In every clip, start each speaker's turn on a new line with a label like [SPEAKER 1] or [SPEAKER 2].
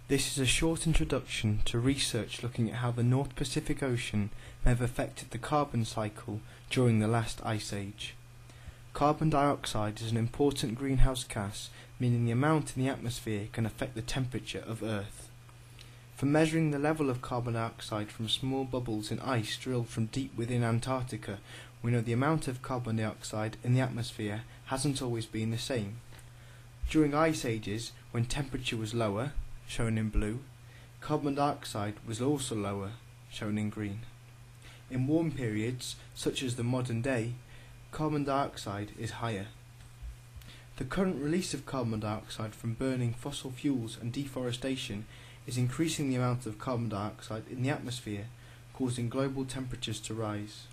[SPEAKER 1] This is a short introduction to research looking at how the North Pacific Ocean may have affected the carbon cycle during the last ice age. Carbon dioxide is an important greenhouse gas, meaning the amount in the atmosphere can affect the temperature of Earth. From measuring the level of carbon dioxide from small bubbles in ice drilled from deep within Antarctica, we know the amount of carbon dioxide in the atmosphere hasn't always been the same. During ice ages, when temperature was lower, shown in blue, carbon dioxide was also lower, shown in green. In warm periods, such as the modern day, carbon dioxide is higher. The current release of carbon dioxide from burning fossil fuels and deforestation is increasing the amount of carbon dioxide in the atmosphere, causing global temperatures to rise.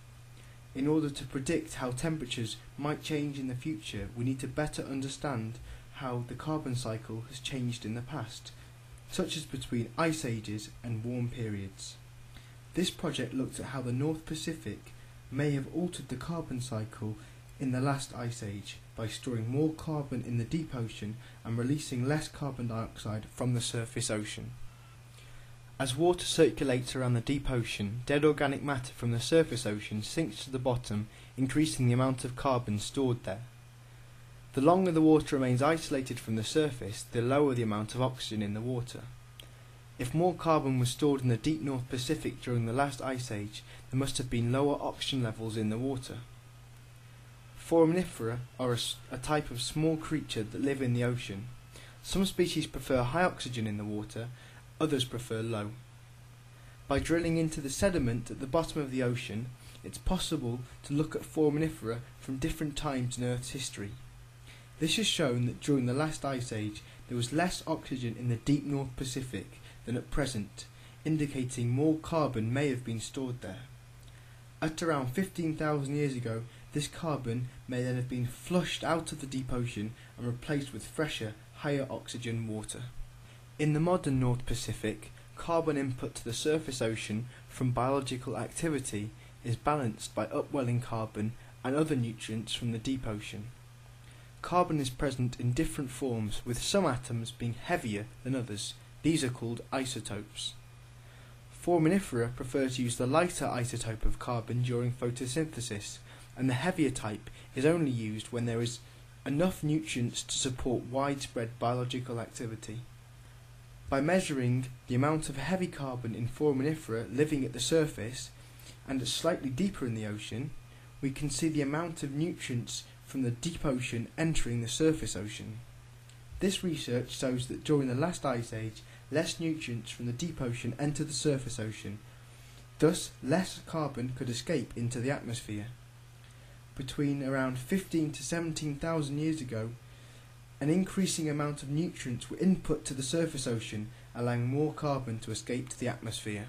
[SPEAKER 1] In order to predict how temperatures might change in the future, we need to better understand how the carbon cycle has changed in the past, such as between ice ages and warm periods. This project looked at how the North Pacific may have altered the carbon cycle in the last ice age by storing more carbon in the deep ocean and releasing less carbon dioxide from the surface ocean. As water circulates around the deep ocean, dead organic matter from the surface ocean sinks to the bottom, increasing the amount of carbon stored there. The longer the water remains isolated from the surface, the lower the amount of oxygen in the water. If more carbon was stored in the deep North Pacific during the last ice age, there must have been lower oxygen levels in the water. Foraminifera are a type of small creature that live in the ocean. Some species prefer high oxygen in the water, others prefer low. By drilling into the sediment at the bottom of the ocean, it's possible to look at foraminifera from different times in Earth's history. This has shown that during the last ice age there was less oxygen in the deep North Pacific than at present, indicating more carbon may have been stored there. At around 15,000 years ago, this carbon may then have been flushed out of the deep ocean and replaced with fresher, higher oxygen water. In the modern North Pacific, carbon input to the surface ocean from biological activity is balanced by upwelling carbon and other nutrients from the deep ocean. Carbon is present in different forms, with some atoms being heavier than others. These are called isotopes. Foraminifera prefer to use the lighter isotope of carbon during photosynthesis, and the heavier type is only used when there is enough nutrients to support widespread biological activity. By measuring the amount of heavy carbon in foraminifera living at the surface and slightly deeper in the ocean, we can see the amount of nutrients from the deep ocean entering the surface ocean. This research shows that during the last ice age, less nutrients from the deep ocean entered the surface ocean, thus less carbon could escape into the atmosphere. Between around 15 to 17,000 years ago, an increasing amount of nutrients were input to the surface ocean, allowing more carbon to escape to the atmosphere.